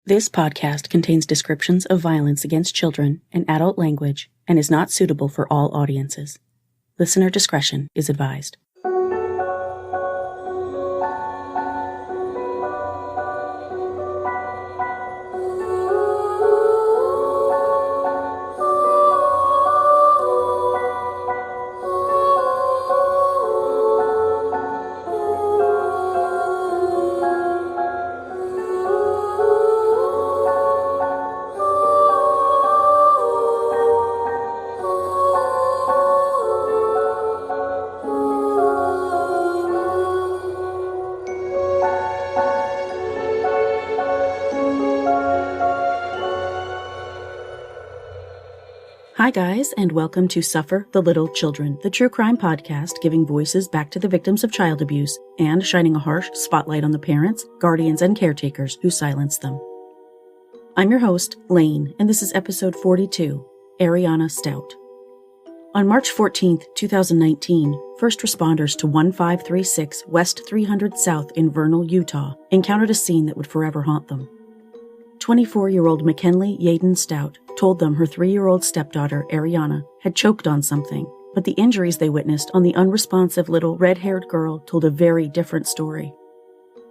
This podcast contains descriptions of violence against children and adult language and is not suitable for all audiences. Listener discretion is advised. Hi guys, and welcome to Suffer the Little Children, the true crime podcast giving voices back to the victims of child abuse and shining a harsh spotlight on the parents, guardians, and caretakers who silenced them. I'm your host, Lane, and this is episode 42, Arianna Stout. On March 14, 2019, first responders to 1536 West 300 South in Vernal, Utah, encountered a scene that would forever haunt them. 24-year-old Mckenley Yadon-Stout told them her 3-year-old stepdaughter, Ariana, had choked on something, but the injuries they witnessed on the unresponsive little red-haired girl told a very different story.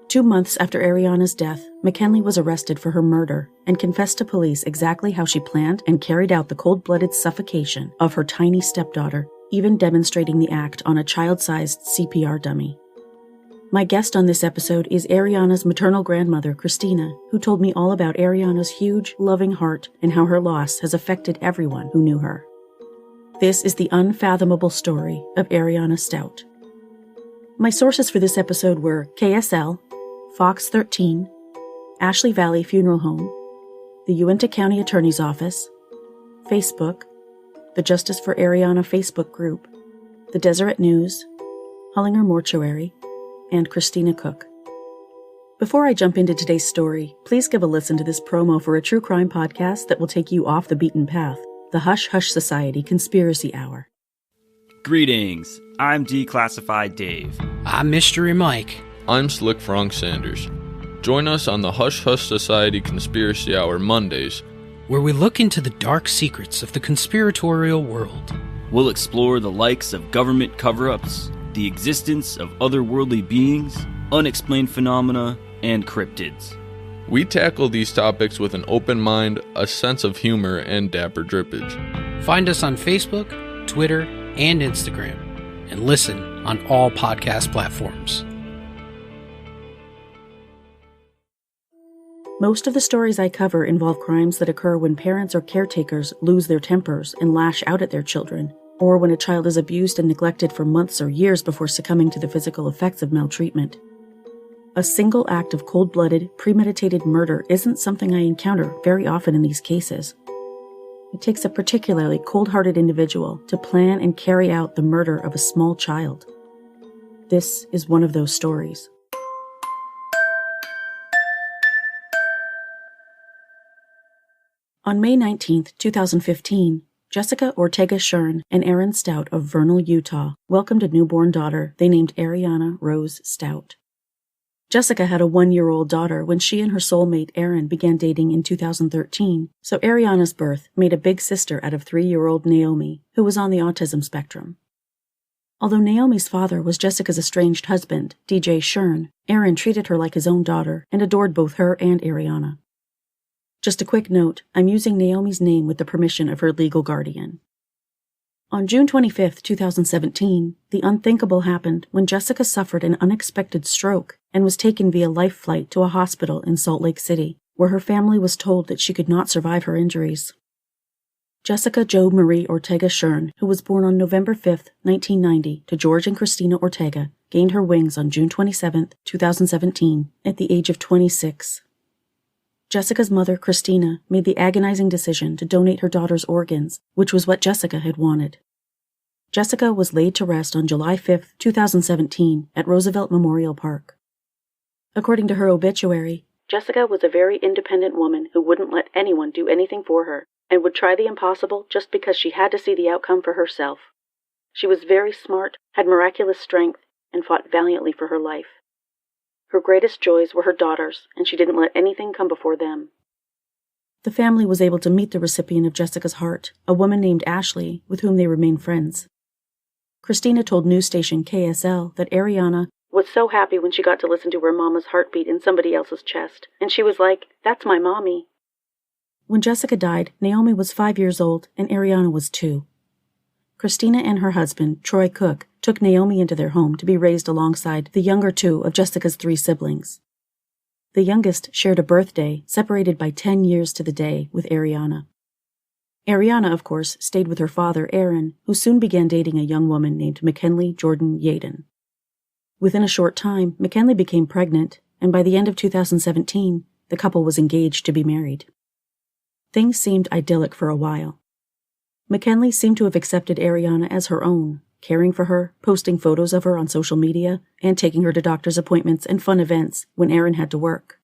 2 months after Ariana's death, Mckenley was arrested for her murder and confessed to police exactly how she planned and carried out the cold-blooded suffocation of her tiny stepdaughter, even demonstrating the act on a child-sized CPR dummy. My guest on this episode is Ariana's maternal grandmother, Christina, who told me all about Ariana's huge, loving heart and how her loss has affected everyone who knew her. This is the unfathomable story of Arianna Stout. My sources for this episode were KSL, Fox 13, Ashley Valley Funeral Home, the Uintah County Attorney's Office, Facebook, the Justice for Ariana Facebook group, the Deseret News, Hullinger Mortuary, and Christina Cook. Before I jump into today's story, please give a listen to this promo for a true crime podcast that will take you off the beaten path, the Hush Hush Society Conspiracy Hour. Greetings, I'm Declassified Dave. I'm Mystery Mike. I'm Slick Frank Sanders. Join us on the Hush Hush Society Conspiracy Hour Mondays, where we look into the dark secrets of the conspiratorial world. We'll explore the likes of government cover-ups, the existence of otherworldly beings, unexplained phenomena, and cryptids. We tackle these topics with an open mind, a sense of humor, and dapper drippage. Find us on Facebook, Twitter, and Instagram, and listen on all podcast platforms. Most of the stories I cover involve crimes that occur when parents or caretakers lose their tempers and lash out at their children, or when a child is abused and neglected for months or years before succumbing to the physical effects of maltreatment. A single act of cold-blooded, premeditated murder isn't something I encounter very often in these cases. It takes a particularly cold-hearted individual to plan and carry out the murder of a small child. This is one of those stories. On May 19, 2015, Jessica Ortega-Shern and Arianna Stout of Vernal, Utah, welcomed a newborn daughter they named Arianna Rose Stout. Jessica had a 1-year-old daughter when she and her soulmate Aaron began dating in 2013, so Ariana's birth made a big sister out of 3-year-old Naomi, who was on the autism spectrum. Although Naomi's father was Jessica's estranged husband, DJ Shern, Aaron treated her like his own daughter and adored both her and Ariana. Just a quick note, I'm using Naomi's name with the permission of her legal guardian. On June 25, 2017, the unthinkable happened when Jessica suffered an unexpected stroke and was taken via life flight to a hospital in Salt Lake City, where her family was told that she could not survive her injuries. Jessica Jo Marie Ortega-Shern, who was born on November 5, 1990, to George and Christina Ortega, gained her wings on June 27, 2017, at the age of 26. Jessica's mother, Christina, made the agonizing decision to donate her daughter's organs, which was what Jessica had wanted. Jessica was laid to rest on July 5, 2017, at Roosevelt Memorial Park. According to her obituary, Jessica was a very independent woman who wouldn't let anyone do anything for her and would try the impossible just because she had to see the outcome for herself. She was very smart, had miraculous strength, and fought valiantly for her life. Her greatest joys were her daughters, and she didn't let anything come before them. The family was able to meet the recipient of Jessica's heart, a woman named Ashley, with whom they remained friends. Christina told news station KSL that Ariana was so happy when she got to listen to her mama's heartbeat in somebody else's chest, and she was like, "That's my mommy." When Jessica died, Naomi was 5 years old and Ariana was 2. Christina and her husband, Troy Cook, took Naomi into their home to be raised alongside the younger 2 of Jessica's 3 siblings. The youngest shared a birthday, separated by 10 years to the day, with Ariana. Ariana, of course, stayed with her father, Aaron, who soon began dating a young woman named Mckenley Yadon-Stout. Within a short time, Mckenley became pregnant, and by the end of 2017, the couple was engaged to be married. Things seemed idyllic for a while. Mckenley seemed to have accepted Ariana as her own, caring for her, posting photos of her on social media, and taking her to doctor's appointments and fun events when Aaron had to work.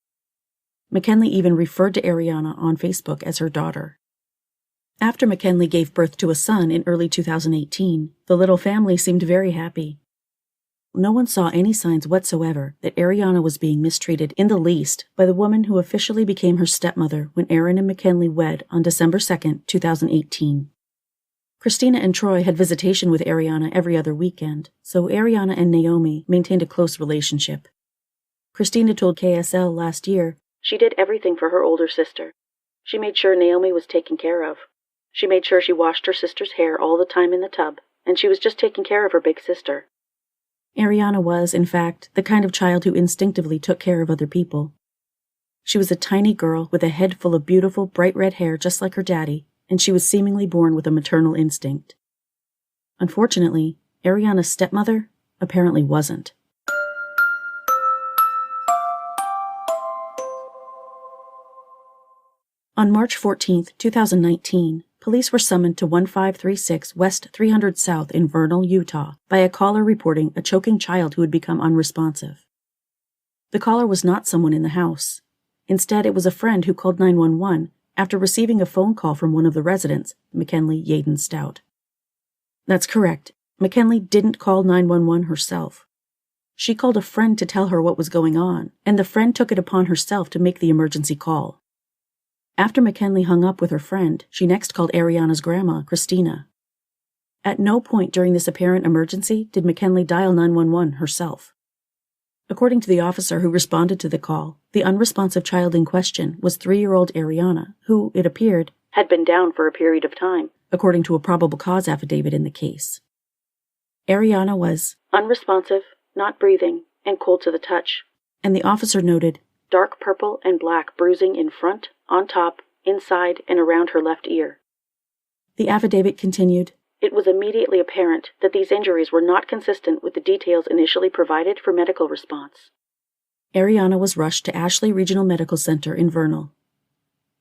Mckenley even referred to Ariana on Facebook as her daughter. After Mckenley gave birth to a son in early 2018, the little family seemed very happy. No one saw any signs whatsoever that Ariana was being mistreated in the least by the woman who officially became her stepmother when Aaron and Mckenley wed on December 2, 2018. Christina and Troy had visitation with Ariana every other weekend, so Ariana and Naomi maintained a close relationship. Christina told KSL last year, "She did everything for her older sister. She made sure Naomi was taken care of. She made sure she washed her sister's hair all the time in the tub, and she was just taking care of her big sister." Ariana was, in fact, the kind of child who instinctively took care of other people. She was a tiny girl with a head full of beautiful, bright red hair just like her daddy, and she was seemingly born with a maternal instinct. Unfortunately, Ariana's stepmother apparently wasn't. On March 14, 2019, police were summoned to 1536 West 300 South in Vernal, Utah, by a caller reporting a choking child who had become unresponsive. The caller was not someone in the house. Instead, it was a friend who called 911 after receiving a phone call from one of the residents, Mckenley Yadon-Stout. That's correct. Mckenley didn't call 911 herself. She called a friend to tell her what was going on, and the friend took it upon herself to make the emergency call. After Mckenley hung up with her friend, she next called Ariana's grandma, Christina. At no point during this apparent emergency did Mckenley dial 911 herself. According to the officer who responded to the call, the unresponsive child in question was 3-year-old Ariana, who, it appeared, had been down for a period of time, according to a probable cause affidavit in the case. Ariana was unresponsive, not breathing, and cold to the touch, and the officer noted dark purple and black bruising in front, on top, inside, and around her left ear. The affidavit continued, "It was immediately apparent that these injuries were not consistent with the details initially provided for medical response." Ariana was rushed to Ashley Regional Medical Center in Vernal.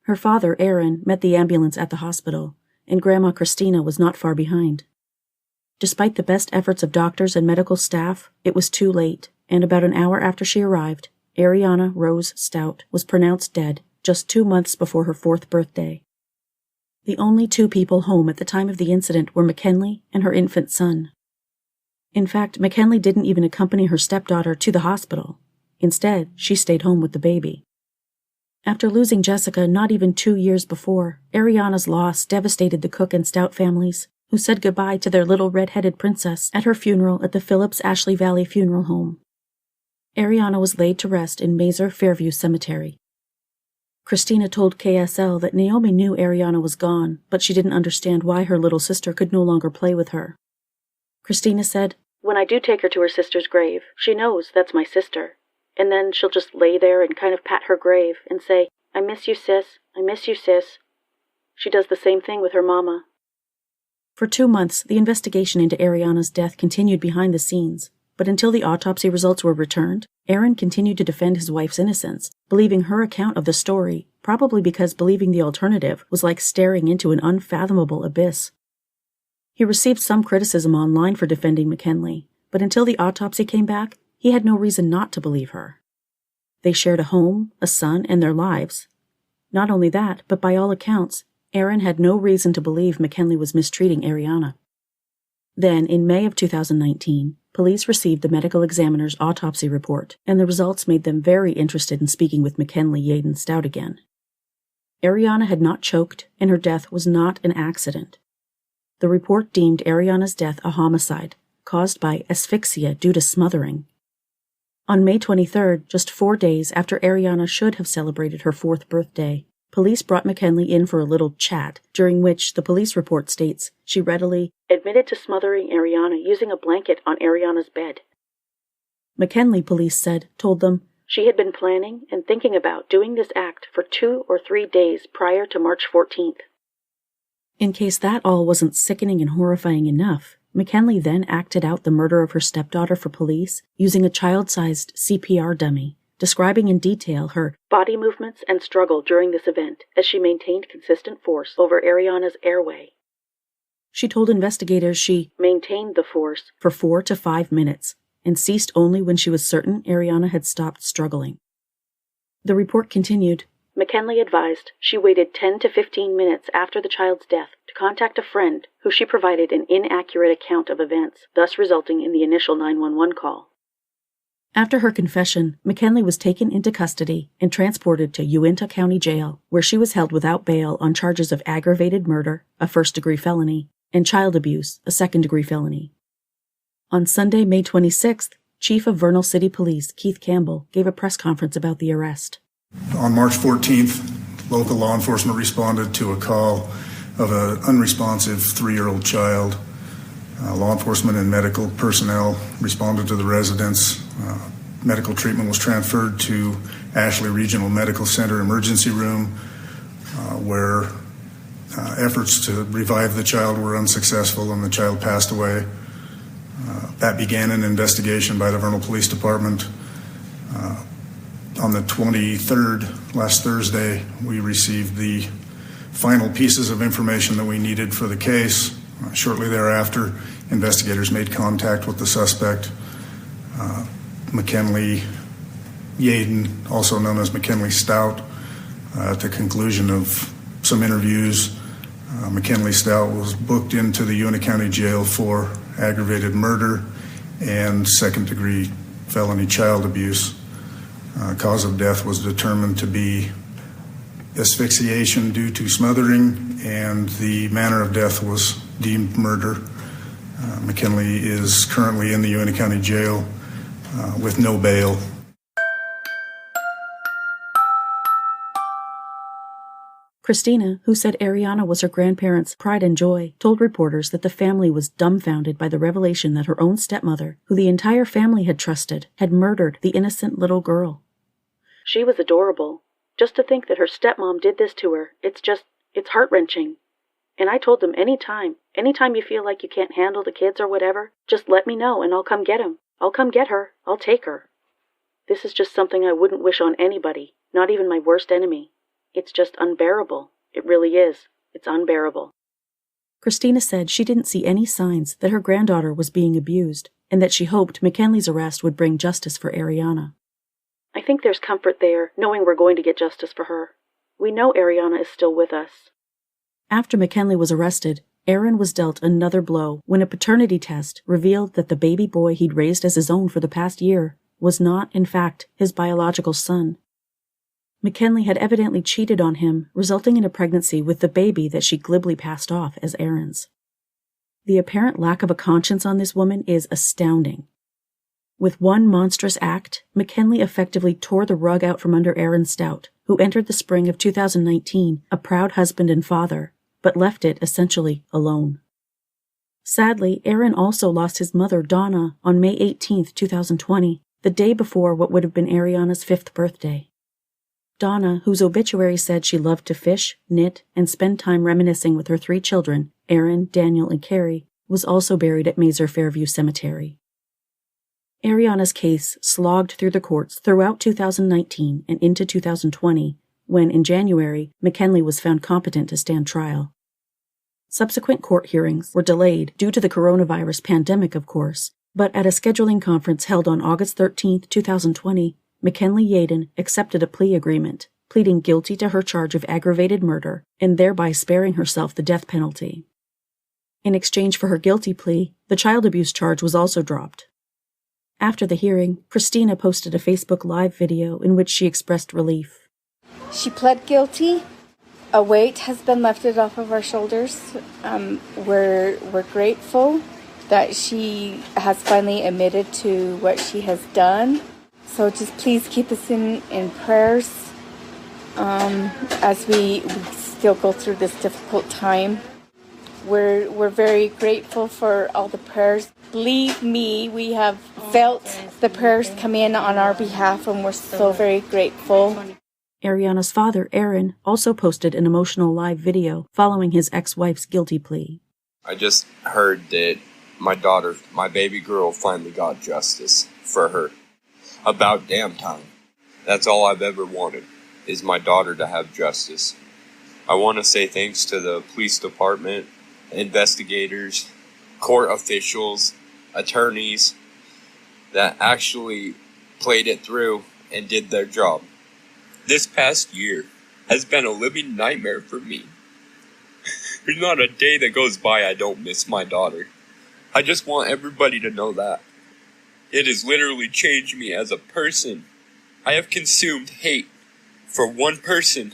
Her father, Aaron, met the ambulance at the hospital, and Grandma Christina was not far behind. Despite the best efforts of doctors and medical staff, it was too late, and about an hour after she arrived, Ariana Rose Stout was pronounced dead just 2 months before her 4th birthday. The only 2 people home at the time of the incident were Mckenley and her infant son. In fact, Mckenley didn't even accompany her stepdaughter to the hospital. Instead, she stayed home with the baby. After losing Jessica not even 2 years before, Ariana's loss devastated the Cook and Stout families, who said goodbye to their little red-headed princess at her funeral at the Phillips-Ashley Valley Funeral Home. Ariana was laid to rest in Mazer Fairview Cemetery. Christina told KSL that Naomi knew Ariana was gone, but she didn't understand why her little sister could no longer play with her. Christina said, "When I do take her to her sister's grave, she knows that's my sister, and then she'll just lay there and kind of pat her grave and say, 'I miss you, sis. I miss you, sis.' She does the same thing with her mama." For 2 months, the investigation into Ariana's death continued behind the scenes, but until the autopsy results were returned, Aaron continued to defend his wife's innocence, believing her account of the story, probably because believing the alternative was like staring into an unfathomable abyss. He received some criticism online for defending Mckenley, but until the autopsy came back, he had no reason not to believe her. They shared a home, a son, and their lives. Not only that, but by all accounts, Aaron had no reason to believe Mckenley was mistreating Ariana. Then, in May of 2019, police received the medical examiner's autopsy report, and the results made them very interested in speaking with Mckenley Yadon-Stout again. Ariana had not choked, and her death was not an accident. The report deemed Ariana's death a homicide, caused by asphyxia due to smothering. On May 23rd, just 4 days after Ariana should have celebrated her 4th birthday, police brought Mckenley in for a little chat, during which the police report states she readily admitted to smothering Ariana using a blanket on Ariana's bed. Mckenley, police said, told them she had been planning and thinking about doing this act for 2 or 3 days prior to March 14th. In case that all wasn't sickening and horrifying enough, Mckenley then acted out the murder of her stepdaughter for police using a child-sized CPR dummy, describing in detail her body movements and struggle during this event as she maintained consistent force over Ariana's airway. She told investigators she maintained the force for 4 to 5 minutes and ceased only when she was certain Ariana had stopped struggling. The report continued, Mckenley advised she waited 10 to 15 minutes after the child's death to contact a friend who she provided an inaccurate account of events, thus resulting in the initial 911 call. After her confession, Mckenley was taken into custody and transported to Uintah County Jail, where she was held without bail on charges of aggravated murder, a first-degree felony, and child abuse, a second-degree felony. On Sunday, May 26th, Chief of Vernal City Police, Keith Campbell, gave a press conference about the arrest. On March 14th, local law enforcement responded to a call of an unresponsive 3-year-old child. Law enforcement and medical personnel responded to the residence. Medical treatment was transferred to Ashley Regional Medical Center emergency room, where efforts to revive the child were unsuccessful and the child passed away. That began an investigation by the Vernal Police Department. On the 23rd, last Thursday, we received the final pieces of information that we needed for the case. Shortly thereafter, investigators made contact with the suspect, Mckenley Yadon, also known as Mckenley Stout. At the conclusion of some interviews, Mckenley Stout was booked into the Uintah County Jail for aggravated murder and second-degree felony child abuse. Cause of death was determined to be asphyxiation due to smothering, and the manner of death was deemed murder. Mckenley is currently in the Uintah County Jail with no bail. Christina, who said Ariana was her grandparents' pride and joy, told reporters that the family was dumbfounded by the revelation that her own stepmother, who the entire family had trusted, had murdered the innocent little girl. She was adorable. Just to think that her stepmom did this to her, it's heart-wrenching. And I told them anytime you feel like you can't handle the kids or whatever, just let me know and I'll come get him. I'll come get her. I'll take her. This is just something I wouldn't wish on anybody, not even my worst enemy. It's just unbearable. It really is. It's unbearable. Christina said she didn't see any signs that her granddaughter was being abused, and that she hoped Mckenley's arrest would bring justice for Ariana. I think there's comfort there, knowing we're going to get justice for her. We know Ariana is still with us. After Mckenley was arrested, Aaron was dealt another blow when a paternity test revealed that the baby boy he'd raised as his own for the past year was not, in fact, his biological son. Mckenley had evidently cheated on him, resulting in a pregnancy with the baby that she glibly passed off as Aaron's. The apparent lack of a conscience on this woman is astounding. With one monstrous act, Mckenley effectively tore the rug out from under Arianna Stout, who entered the spring of 2019 a proud husband and father, but left it essentially alone. Sadly, Aaron also lost his mother, Donna, on May 18, 2020, the day before what would have been Ariana's 5th birthday. Donna, whose obituary said she loved to fish, knit, and spend time reminiscing with her 3 children, Aaron, Daniel, and Carrie, was also buried at Mazer Fairview Cemetery. Ariana's case slogged through the courts throughout 2019 and into 2020, when, in January, Mckenley was found competent to stand trial. Subsequent court hearings were delayed due to the coronavirus pandemic, of course, but at a scheduling conference held on August 13, 2020, Mckenley Yadon accepted a plea agreement, pleading guilty to her charge of aggravated murder and thereby sparing herself the death penalty. In exchange for her guilty plea, the child abuse charge was also dropped. After the hearing, Christina posted a Facebook Live video in which she expressed relief. She pled guilty, A weight has been lifted off of our shoulders. We're grateful that she has finally admitted to what she has done. So just please keep us in prayers as we still go through this difficult time. We're very grateful for all the prayers. Believe me, we have felt the prayers come in on our behalf, and we're so very grateful. Ariana's father, Aaron, also posted an emotional live video following his ex-wife's guilty plea. I just heard that my daughter, my baby girl, finally got justice for her. About damn time. That's all I've ever wanted, is my daughter to have justice. I want to say thanks to the police department, investigators, court officials, attorneys that actually played it through and did their job. This past year has been a living nightmare for me. There's not a day that goes by I don't miss my daughter. I just want everybody to know that. It has literally changed me as a person. I have consumed hate for one person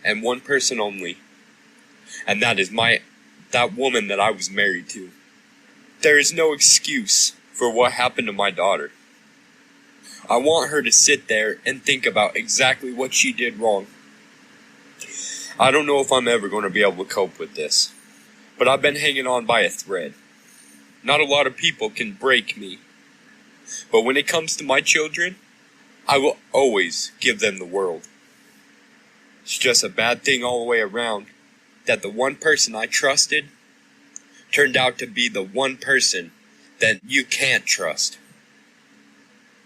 and one person only. And that is that woman that I was married to. There is no excuse for what happened to my daughter. I want her to sit there and think about exactly what she did wrong. I don't know if I'm ever going to be able to cope with this, but I've been hanging on by a thread. Not a lot of people can break me, but when it comes to my children, I will always give them the world. It's just a bad thing all the way around that the one person I trusted turned out to be the one person that you can't trust.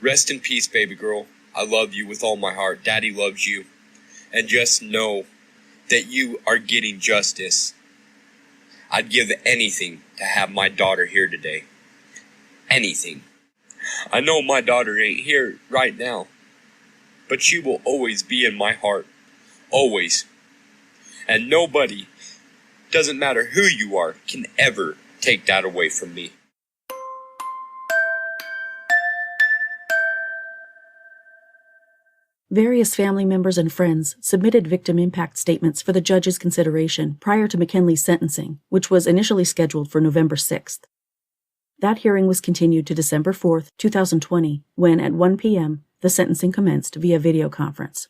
Rest in peace, baby girl. I love you with all my heart. Daddy loves you. And just know that you are getting justice. I'd give anything to have my daughter here today. Anything. I know my daughter ain't here right now, but she will always be in my heart. Always. And nobody, doesn't matter who you are, can ever take that away from me. Various family members and friends submitted victim impact statements for the judge's consideration prior to Mckenley's sentencing, which was initially scheduled for November 6th. That hearing was continued to December 4th, 2020, when at 1 p.m. the sentencing commenced via video conference.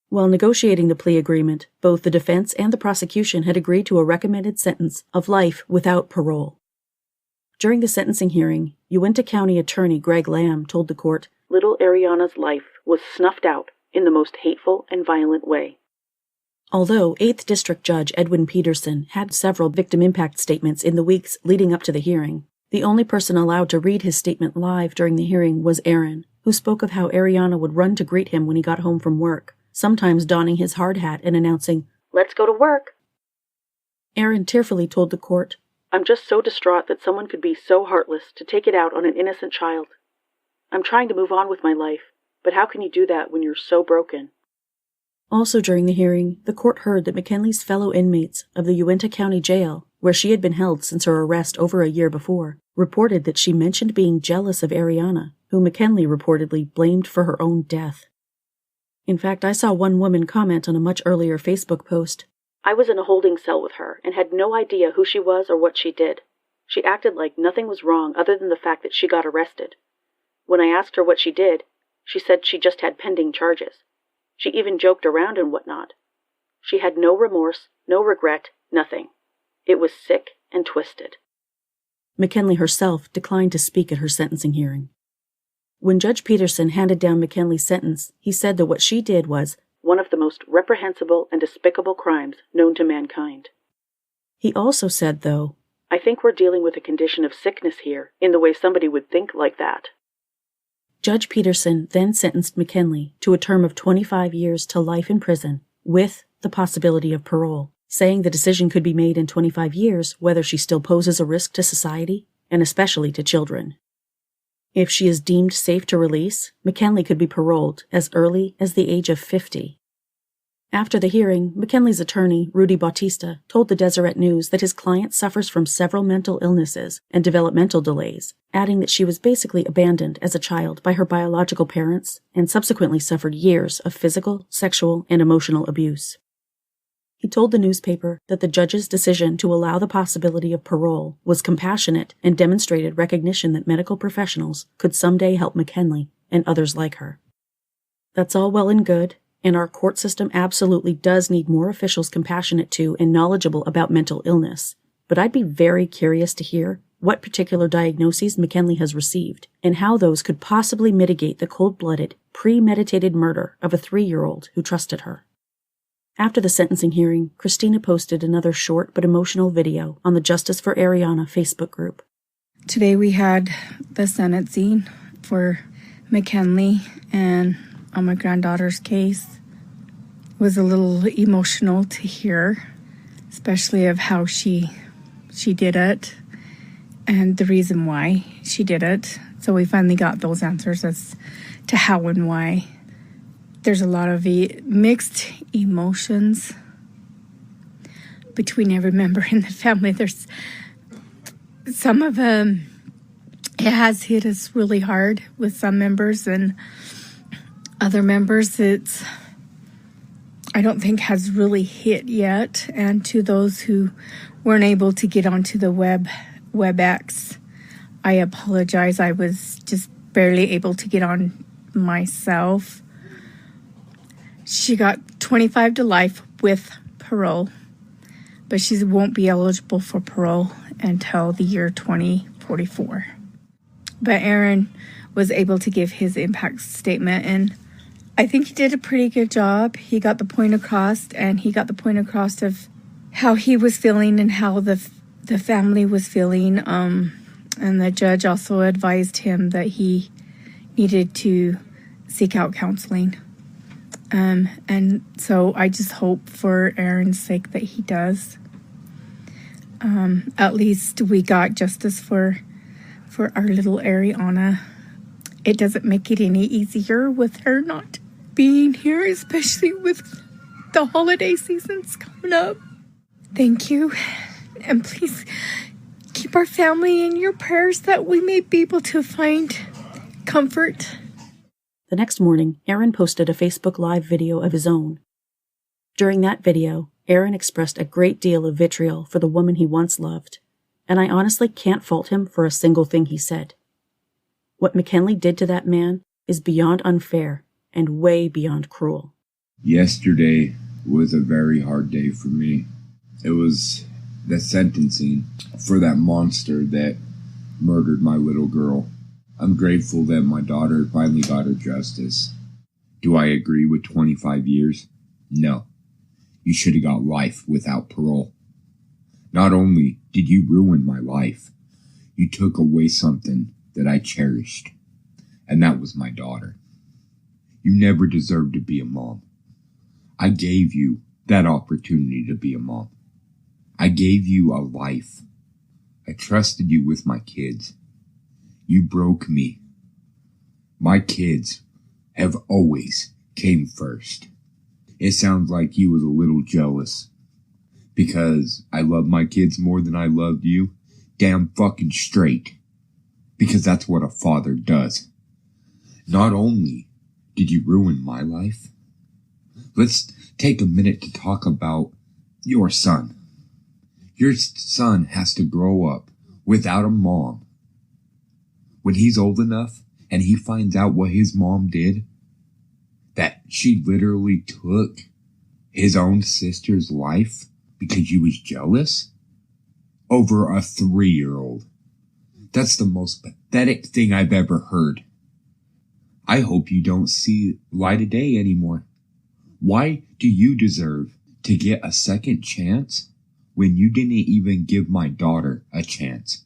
While negotiating the plea agreement, both the defense and the prosecution had agreed to a recommended sentence of life without parole. During the sentencing hearing, Uinta County Attorney Greg Lamb told the court, "Little Ariana's life was snuffed out in the most hateful and violent way." Although 8th District Judge Edwin Peterson had several victim impact statements in the weeks leading up to the hearing, the only person allowed to read his statement live during the hearing was Aaron, who spoke of how Ariana would run to greet him when he got home from work, sometimes donning his hard hat and announcing, "Let's go to work." Aaron tearfully told the court, "I'm just so distraught that someone could be so heartless to take it out on an innocent child. I'm trying to move on with my life, but how can you do that when you're so broken?" Also during the hearing, the court heard that Mckenley's fellow inmates of the Uinta County Jail, where she had been held since her arrest over a year before, reported that she mentioned being jealous of Ariana, who Mckenley reportedly blamed for her own death. In fact, I saw one woman comment on a much earlier Facebook post, "I was in a holding cell with her and had no idea who she was or what she did. She acted like nothing was wrong other than the fact that she got arrested. When I asked her what she did, she said she just had pending charges. She even joked around and whatnot. She had no remorse, no regret, nothing. It was sick and twisted." Mckenley herself declined to speak at her sentencing hearing. When Judge Peterson handed down Mckenley's sentence, he said that what she did was one of the most reprehensible and despicable crimes known to mankind. He also said, though, "I think we're dealing with a condition of sickness here, in the way somebody would think like that." Judge Peterson then sentenced Mckenley to a term of 25 years to life in prison, with the possibility of parole, saying the decision could be made in 25 years whether she still poses a risk to society, and especially to children. If she is deemed safe to release, Mckenley could be paroled as early as the age of 50. After the hearing, Mckenley's attorney, Rudy Bautista, told the Deseret News that his client suffers from several mental illnesses and developmental delays, adding that she was basically abandoned as a child by her biological parents and subsequently suffered years of physical, sexual, and emotional abuse. He told the newspaper that the judge's decision to allow the possibility of parole was compassionate and demonstrated recognition that medical professionals could someday help Mckenley and others like her. That's all well and good, and our court system absolutely does need more officials compassionate to and knowledgeable about mental illness, but I'd be very curious to hear what particular diagnoses Mckenley has received and how those could possibly mitigate the cold-blooded, premeditated murder of a 3-year-old who trusted her. After the sentencing hearing, Christina posted another short but emotional video on the Justice for Ariana Facebook group. Today we had the sentencing for Mckenley, and on my granddaughter's case. It was a little emotional to hear, especially of how she did it and the reason why she did it. So we finally got those answers as to how and why. There's a lot of mixed emotions between every member in the family. There's some of them, it has hit us really hard with some members, and other members I don't think has really hit yet. And to those who weren't able to get onto the WebEx, I apologize. I was just barely able to get on myself. She got 25 to life with parole, but she won't be eligible for parole until the year 2044. But Aaron was able to give his impact statement, and I think he did a pretty good job. He got the point across, and he got the point across of how he was feeling and how the family was feeling. And the judge also advised him that he needed to seek out counseling. And so I just hope for Aaron's sake that he does. At least we got justice for our little Ariana. It doesn't make it any easier with her not being here, especially with the holiday seasons coming up. Thank you. And please keep our family in your prayers that we may be able to find comfort. The next morning, Aaron posted a Facebook Live video of his own. During that video, Aaron expressed a great deal of vitriol for the woman he once loved, and I honestly can't fault him for a single thing he said. What Mckenley did to that man is beyond unfair and way beyond cruel. Yesterday was a very hard day for me. It was the sentencing for that monster that murdered my little girl. I'm grateful that my daughter finally got her justice. Do I agree with 25 years? No. You should have got life without parole. Not only did you ruin my life, you took away something that I cherished, and that was my daughter. You never deserved to be a mom. I gave you that opportunity to be a mom. I gave you a life. I trusted you with my kids. You broke me. My kids have always came first. It sounds like you was a little jealous because I love my kids more than I loved you. Damn fucking straight. Because that's what a father does. Not only did you ruin my life, let's take a minute to talk about your son. Your son has to grow up without a mom. When he's old enough and he finds out what his mom did, that she literally took his own sister's life because she was jealous over a 3-year-old. That's the most pathetic thing I've ever heard. I hope you don't see light of day anymore. Why do you deserve to get a second chance when you didn't even give my daughter a chance?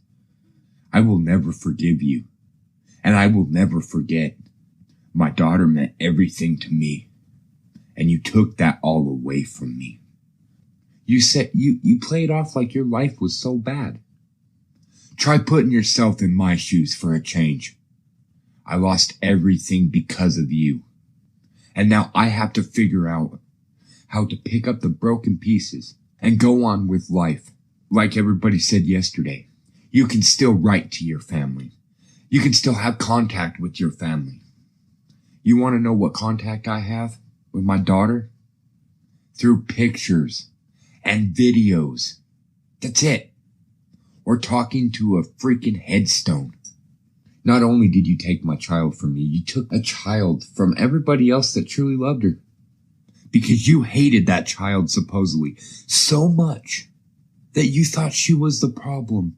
I will never forgive you, and I will never forget. My daughter meant everything to me, and you took that all away from me. You said you played off like your life was so bad. Try putting yourself in my shoes for a change. I lost everything because of you, and now I have to figure out how to pick up the broken pieces and go on with life. Like everybody said yesterday, you can still write to your family. You can still have contact with your family. You want to know what contact I have with my daughter? Through pictures and videos. That's it. Or talking to a freaking headstone. Not only did you take my child from me, you took a child from everybody else that truly loved her. Because you hated that child supposedly so much that you thought she was the problem.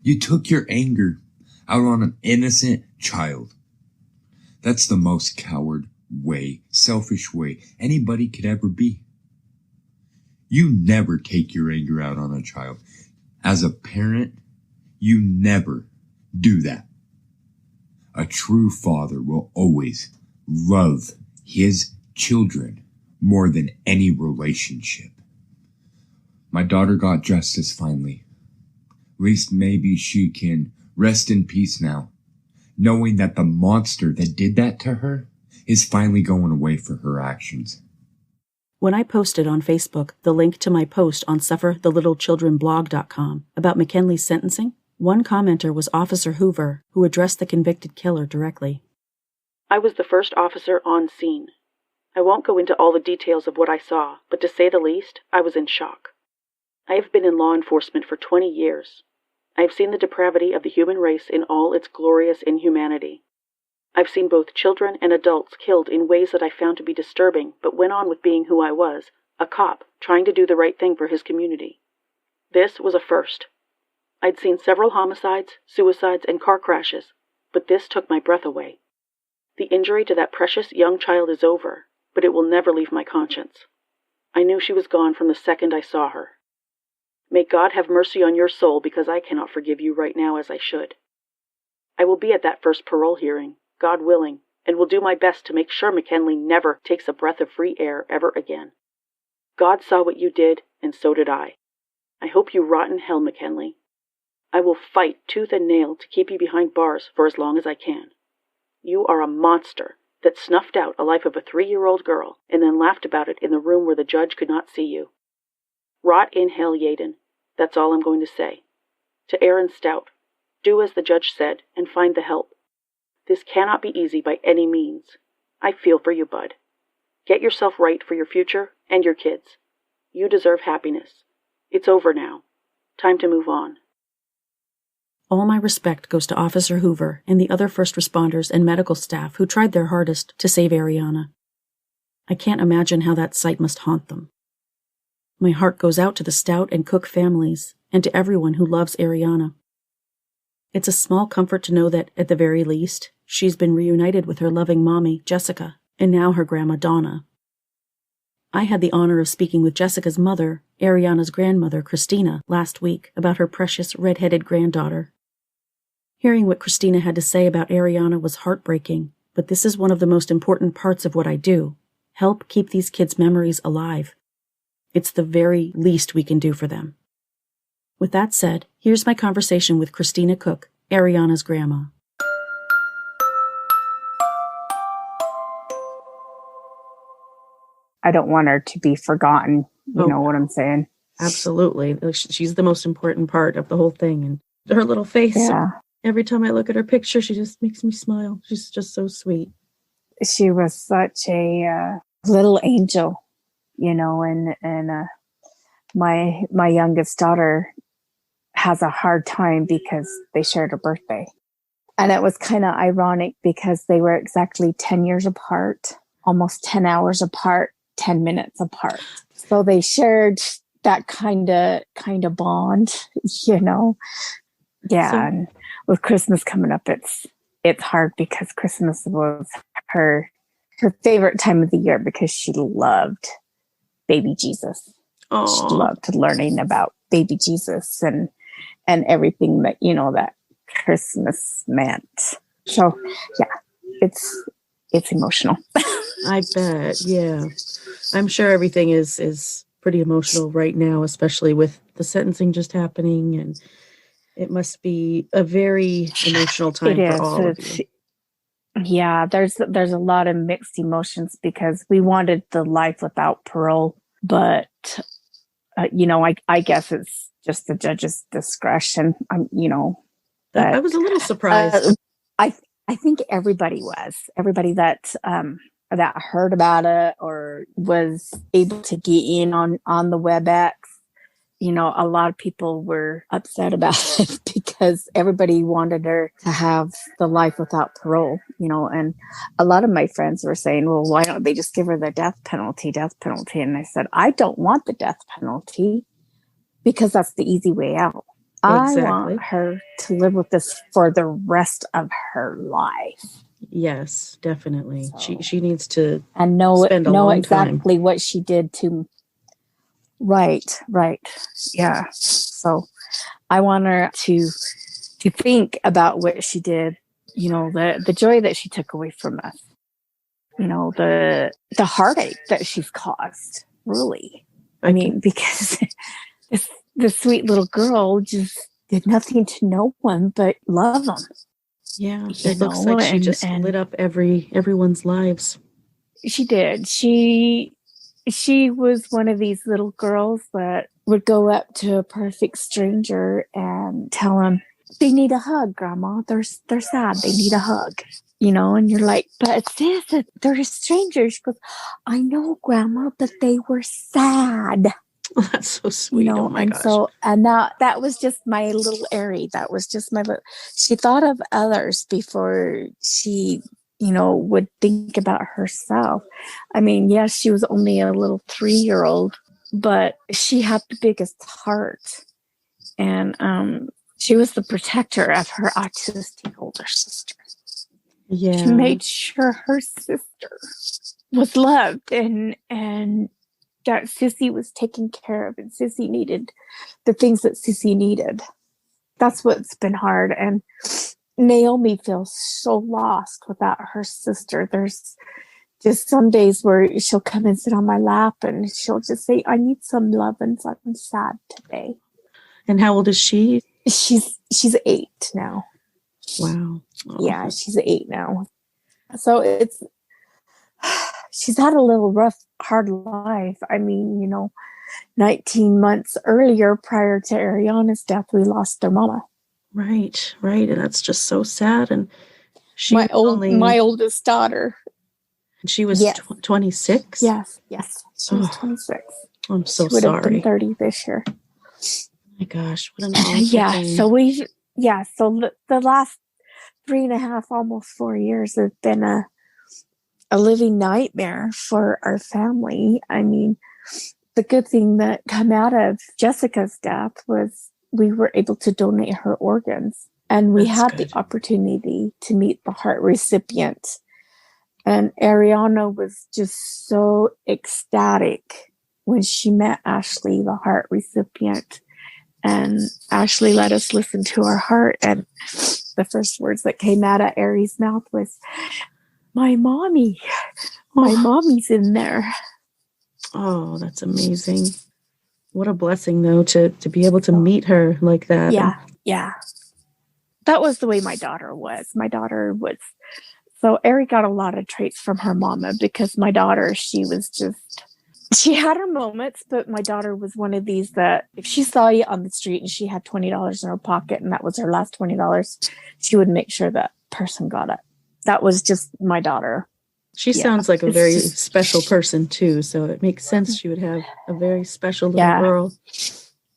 You took your anger out on an innocent child. That's the most coward way, selfish way anybody could ever be. You never take your anger out on a child. As a parent, you never do that. A true father will always love his children more than any relationship. My daughter got justice finally. At least maybe she can rest in peace now, knowing that the monster that did that to her is finally going away for her actions. When I posted on Facebook the link to my post on sufferthelittlechildrenblog.com about Mckenley's sentencing, one commenter was Officer Hoover, who addressed the convicted killer directly. I was the first officer on scene. I won't go into all the details of what I saw, but to say the least, I was in shock. I have been in law enforcement for 20 years. I have seen the depravity of the human race in all its glorious inhumanity. I've seen both children and adults killed in ways that I found to be disturbing, but went on with being who I was, a cop trying to do the right thing for his community. This was a first. I'd seen several homicides, suicides, and car crashes, but this took my breath away. The injury to that precious young child is over, but it will never leave my conscience. I knew she was gone from the second I saw her. May God have mercy on your soul, because I cannot forgive you right now as I should. I will be at that first parole hearing, God willing, and will do my best to make sure Mckenley never takes a breath of free air ever again. God saw what you did, and so did I. I hope you rot in hell, Mckenley. I will fight tooth and nail to keep you behind bars for as long as I can. You are a monster that snuffed out a life of a 3-year-old girl and then laughed about it in the room where the judge could not see you. Rot in hell, Yadon. That's all I'm going to say. To Arianna Stout, do as the judge said and find the help. This cannot be easy by any means. I feel for you, bud. Get yourself right for your future and your kids. You deserve happiness. It's over now. Time to move on. All my respect goes to Officer Hoover and the other first responders and medical staff who tried their hardest to save Ariana. I can't imagine how that sight must haunt them. My heart goes out to the Stout and Cook families and to everyone who loves Ariana. It's a small comfort to know that, at the very least, she's been reunited with her loving mommy, Jessica, and now her grandma, Donna. I had the honor of speaking with Jessica's mother, Ariana's grandmother, Christina, last week about her precious red-headed granddaughter. Hearing what Christina had to say about Ariana was heartbreaking, but this is one of the most important parts of what I do. Help keep these kids' memories alive. It's the very least we can do for them. With that said, here's my conversation with Christina Cook, Ariana's grandma. I don't want her to be forgotten. You know what I'm saying? Absolutely. She's the most important part of the whole thing. And her little face. Yeah. Every time I look at her picture, she just makes me smile. She's just so sweet. She was such a little angel, you know, and my youngest daughter has a hard time because they shared a birthday. And it was kind of ironic because they were exactly 10 years apart, almost 10 hours apart, 10 minutes apart. So they shared that kind of bond, you know. Yeah. And with Christmas coming up, it's hard because Christmas was her favorite time of the year because she loved baby Jesus. Aww. She loved learning about baby Jesus and everything that, you know, that Christmas meant. So yeah, it's emotional. I bet. Yeah. I'm sure everything is pretty emotional right now, especially with the sentencing just happening, and it must be a very emotional time for all of you. Yeah, there's a lot of mixed emotions because we wanted the life without parole, but you know, I guess it's just the judge's discretion. You know, but, I was a little surprised. I think everybody that that heard about it or was able to get in on the WebEx, you know, a lot of people were upset about it because everybody wanted her to have the life without parole, you know, and a lot of my friends were saying, well, why don't they just give her the death penalty? And I said, I don't want the death penalty because that's the easy way out. Exactly. I want her to live with this for the rest of her life. Yes, definitely. So, She needs to and know time. exactly what she did to. Right. Yeah. So I want her to think about what she did, you know, the joy that she took away from us, you know, the heartache that she's caused, really. I mean, because this sweet little girl just did nothing to no one but love them. Yeah, it looks like she just lit up everyone's lives. She did. She was one of these little girls that would go up to a perfect stranger and tell them they need a hug, Grandma. They're sad. They need a hug, you know. And you're like, but sis, they're strangers. She goes, I know, Grandma, but they were sad. Oh, that's so sweet. You know, oh my and gosh. so, and that was just my little Ari. That was just my little. She thought of others before she, you know, would think about herself. I mean, yes, she was only a little 3-year-old, but she had the biggest heart. And she was the protector of her autistic older sister. Yeah. She made sure her sister was loved and that Sissy was taken care of and Sissy needed the things that Sissy needed. That's what's been hard. And Naomi feels so lost without her sister. There's just some days where she'll come and sit on my lap and she'll just say, I need some love and I'm sad today. And how old is she? She's 8 now. Wow. Oh. Yeah, she's 8 now. So she's had a little rough, hard life. I mean, you know, 19 months earlier, prior to Ariana's death, we lost their mama. Right. And that's just so sad. And she my oldest daughter. She was 26? Yes. She was 26. I'm so she would sorry. Have been 30 this year. Oh my gosh, what an awful thing. So the last 3.5, almost 4 years have been a living nightmare for our family. I mean, the good thing that came out of Jessica's death was we were able to donate her organs, and we had the opportunity to meet the heart recipient. And Ariana was just so ecstatic when she met Ashley, the heart recipient. And Ashley let us listen to her heart. And the first words that came out of Ari's mouth was, my mommy's in there. Oh, that's amazing. What a blessing, though, to be able to meet her like that. Yeah. That was the way my daughter was. So Ari got a lot of traits from her mama, because my daughter, she had her moments, but my daughter was one of these that if she saw you on the street and she had $20 in her pocket and that was her last $20, she would make sure that person got it. That was just my daughter. She sounds like a very special person too, so it makes sense she would have a very special little girl.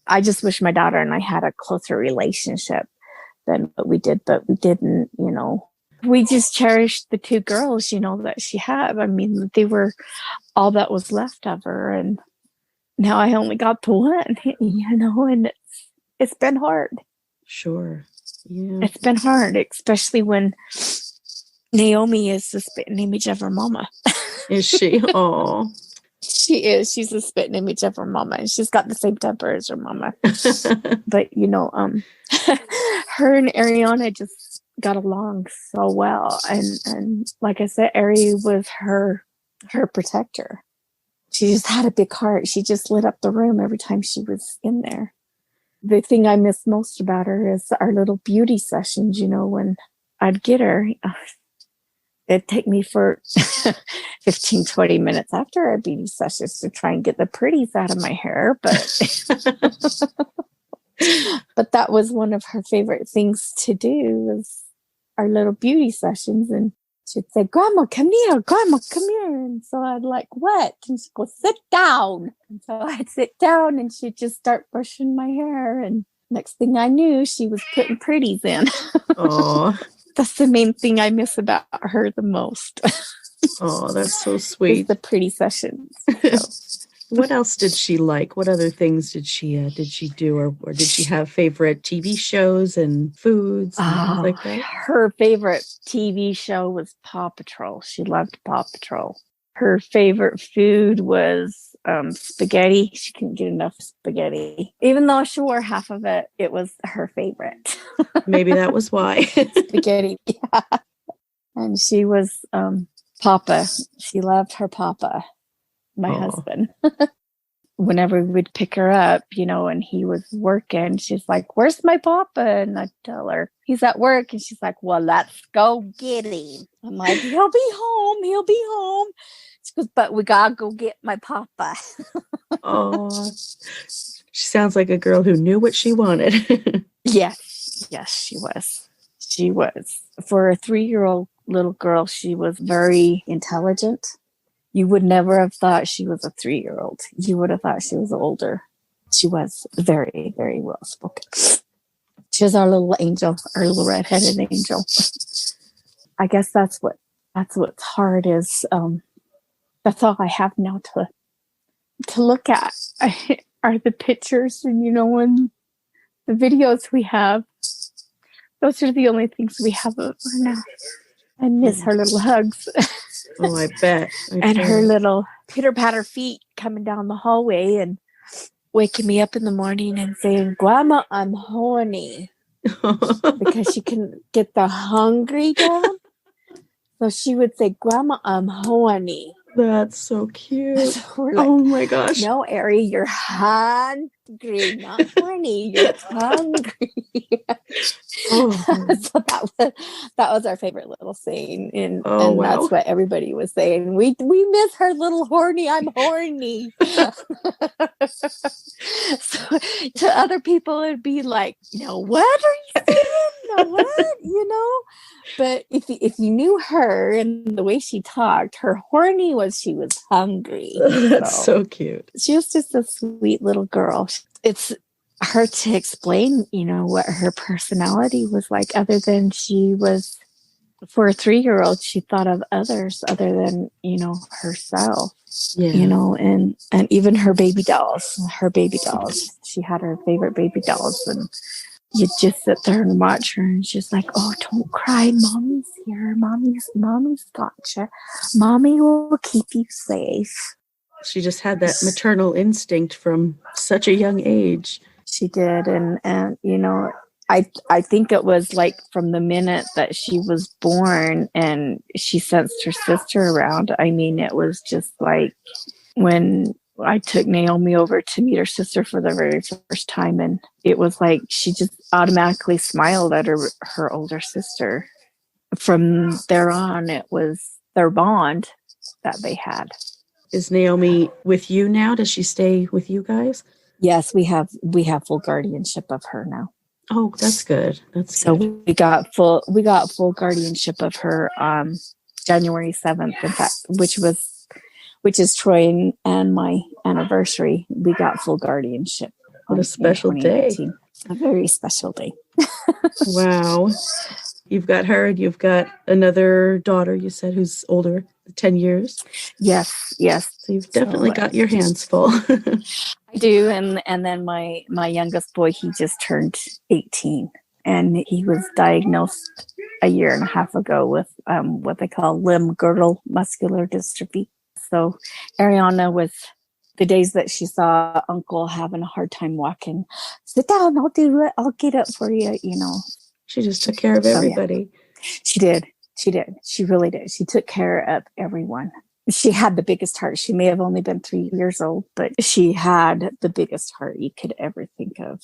I just wish my daughter and I had a closer relationship than what we did, but we didn't, you know. We just cherished the 2 girls, you know, that she had. I mean, they were all that was left of her. And now I only got the one, you know, and it's been hard. Sure. Yeah. It's been hard, especially when Naomi is the spitting image of her mama. Is she? Oh. She is. She's the spitting image of her mama. And she's got the same temper as her mama. But, you know, her and Ariana just got along so well, and like I said, Ari was her protector. She just had a big heart. She just lit up the room every time she was in there. The thing I miss most about her is our little beauty sessions. You know, when I'd get her, it'd take me for 15-20 minutes after our beauty sessions to try and get the pretties out of my hair, but but that was one of her favorite things to do, was our little beauty sessions. And she'd say, Grandma, come here. Grandma, come here. And so I'd like, what? And she'd go, sit down. And so I'd sit down and she'd just start brushing my hair. And next thing I knew, she was putting pretties in. Oh, That's the main thing I miss about her the most. oh, that's so Is sweet. the pretty sessions. So. What else did she like? What other things did she do, or did she have favorite TV shows and foods and things like that? Her favorite TV show was Paw Patrol. She loved Paw Patrol. Her favorite food was spaghetti. She couldn't get enough spaghetti. Even though she wore half of it, it was her favorite. Maybe that was why. Spaghetti. Yeah. And she was Papa. She loved her Papa, my husband. Whenever we would pick her up, and he was working, she's like, where's my Papa? And I tell her, he's at work. And she's like, well, let's go get him. I'm like, he'll be home. She goes, but we gotta go get my Papa. Oh, she sounds like a girl who knew what she wanted. Yes, she was. For a 3-year-old little girl, she was very intelligent. You would never have thought she was a 3-year-old. You would have thought she was older. She was very, very well spoken. She was our little angel, our little redheaded angel. I guess that's what's hard is that's all I have now to look at are the pictures, and when the videos we have. Those are the only things we have of her now. I miss her little hugs. Oh, I bet. And her little pitter-patter feet coming down the hallway and waking me up in the morning and saying, Grandma, I'm horny. Because she couldn't get the hungry down. So she would say, Grandma, I'm horny. That's so cute. So like, oh my gosh. No, Ari, you're hungry, not horny. You're hungry. So that was our favorite little saying, and wow. That's what everybody was saying. We miss her little horny. I'm horny. So to other people, it'd be like, what are you saying? What? But if you knew her and the way she talked, her horny was she was hungry. That's so cute. She was just a sweet little girl. It's hard to explain, what her personality was like, other than she was, for a 3-year-old, she thought of others other than, herself. Yeah. And even her baby dolls. She had her favorite baby dolls, and you just sit there and watch her, and she's like, oh, don't cry. Mommy's here. Mommy's got you. Mommy will keep you safe. She just had that maternal instinct from such a young age. She did. And I think it was like from the minute that she was born and she sensed her sister around. I mean, it was just like when I took Naomi over to meet her sister for the very first time, and it was like she just automatically smiled at her older sister. From there on, it was their bond that they had. Is Naomi with you now? Does she stay with you guys? Yes, we have full guardianship of her now. Oh, that's good. So we got full guardianship of her January 7th, in fact, which is Troy and my anniversary. We got full guardianship. What a special day. A very special day. Wow. You've got her, and you've got another daughter, you said, who's older, 10 years. Yes. So you've definitely got your hands full. I do. And then my youngest boy, he just turned 18, and he was diagnosed a year and a half ago with what they call limb-girdle muscular dystrophy. So Ariana was, the days that she saw Uncle having a hard time walking, sit down, I'll do it. I'll get up for you, She just took care of everybody. She did. She really did. She took care of everyone. She had the biggest heart. She may have only been 3 years old, but she had the biggest heart you could ever think of.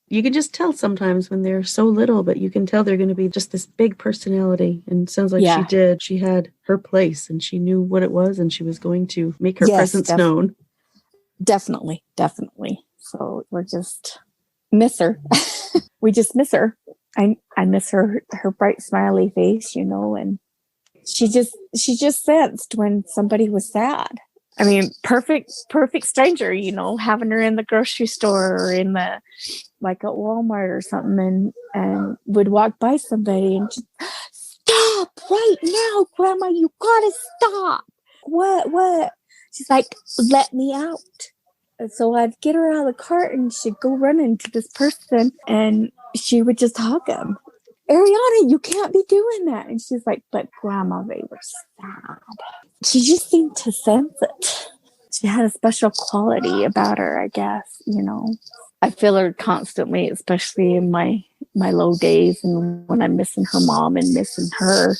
You can just tell sometimes when they're so little, but you can tell they're going to be just this big personality. And it sounds like she did. She had her place, and she knew what it was, and she was going to make her presence known. Definitely. So we're just miss her. We just miss her. I miss her bright, smiley face, and she just sensed when somebody was sad. I mean, perfect stranger, having her in the grocery store or in the, like at Walmart or something, and would walk by somebody and just, stop right now, Grandma, you gotta stop. What? She's like, let me out. And so I'd get her out of the cart and she'd go running to this person and she would just hug him. Ariana, you can't be doing that. And she's like, but Grandma, they were sad. She just seemed to sense it. She had a special quality about her, I guess, I feel her constantly, especially in my low days and when I'm missing her mom and missing her.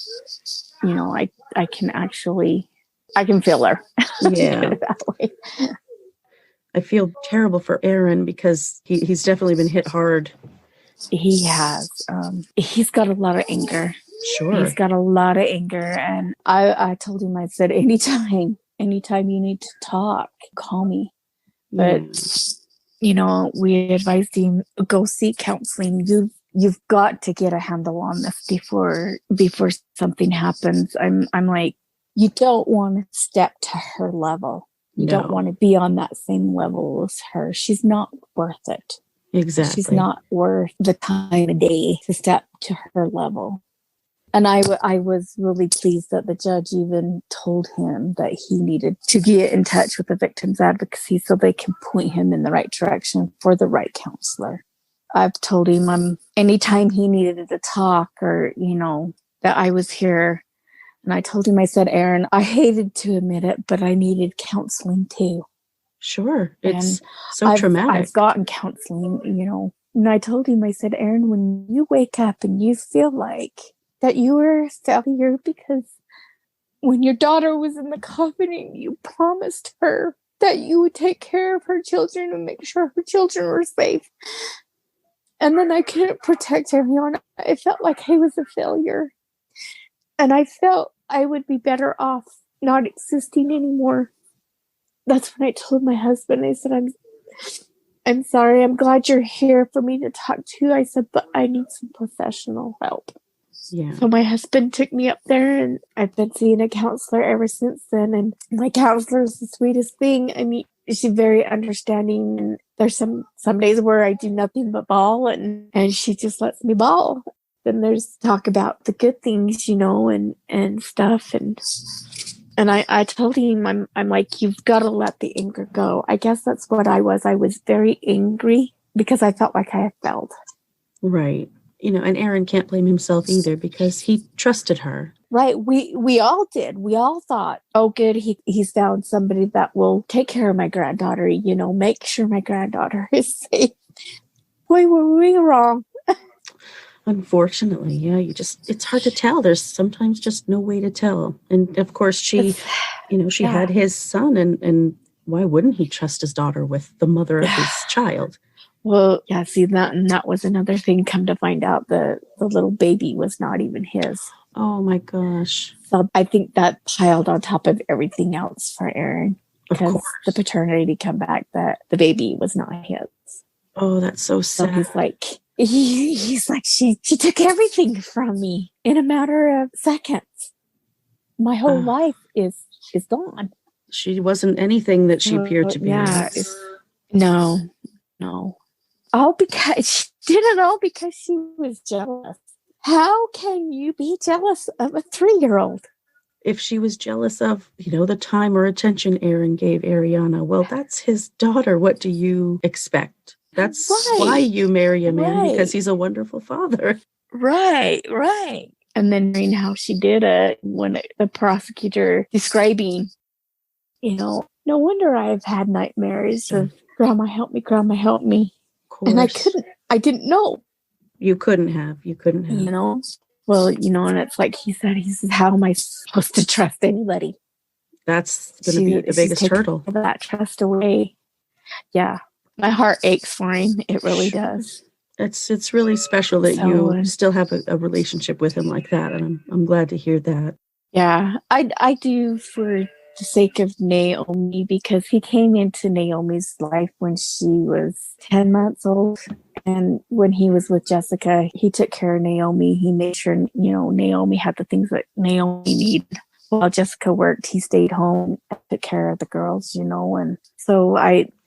I can feel her. Yeah. That way. I feel terrible for Aaron because he's definitely been hit hard. He has. He's got a lot of anger. Sure. He's got a lot of anger. And I told him, I said, anytime you need to talk, call me. But, we advised him, go seek counseling. You've got to get a handle on this before something happens. I'm like, you don't want to step to her level. You don't want to be on that same level as her. She's not worth it. Exactly. She's not worth the time of day to step to her level. And I was really pleased that the judge even told him that he needed to get in touch with the victim's advocacy so they can point him in the right direction for the right counselor. I've told him anytime he needed to talk or, that I was here. And I told him, I said, Aaron, I hated to admit it, but I needed counseling too. Sure. It's so traumatic. I've gotten counseling, And I told him, I said, Aaron, when you wake up and you feel like that you were a failure because when your daughter was in the coffin, you promised her that you would take care of her children and make sure her children were safe. And then I couldn't protect Ariana. I felt like I was a failure. And I felt I would be better off not existing anymore. That's when I told my husband, I said, I'm sorry. I'm glad you're here for me to talk to. I said, but I need some professional help. Yeah. So my husband took me up there and I've been seeing a counselor ever since then. And my counselor is the sweetest thing. I mean, she's very understanding. And there's some days where I do nothing but bawl and she just lets me bawl. Then there's talk about the good things, and stuff. And I told him, I'm like, you've got to let the anger go. I guess that's what I was. I was very angry because I felt like I had failed. Right. And Aaron can't blame himself either because he trusted her. Right. We all did. We all thought, oh, good. He's found somebody that will take care of my granddaughter, make sure my granddaughter is safe. Boy, were we wrong. Unfortunately, yeah, it's hard to tell. There's sometimes just no way to tell. And of course she had his son and why wouldn't he trust his daughter with the mother of his child? Well, yeah, see that was another thing. Come to find out the little baby was not even his. Oh my gosh. So I think that piled on top of everything else for Aaron. Because the paternity come back that the baby was not his. Oh, that's so sad. So he's like, she took everything from me in a matter of seconds. My whole life is gone. She wasn't anything that she appeared to be. Yeah. No. All because she did it all because she was jealous. How can you be jealous of a 3-year-old? If she was jealous of, the time or attention Aaron gave Ariana, well, that's his daughter. What do you expect? That's why you marry a man, because he's a wonderful father. Right. And then how she did it when the prosecutor describing, no wonder I've had nightmares of Grandma help me, Grandma help me. And I didn't know. You couldn't have. Well, and it's like he said, how am I supposed to trust anybody? That's going to be the biggest hurdle. That trust away. Yeah. My heart aches for him. It really does. It's really special that you still have a relationship with him like that. And I'm glad to hear that. Yeah, I do for the sake of Naomi, because he came into Naomi's life when she was 10 months old. And when he was with Jessica, he took care of Naomi. He made sure, Naomi had the things that Naomi needed. While Jessica worked, he stayed home and took care of the girls, and so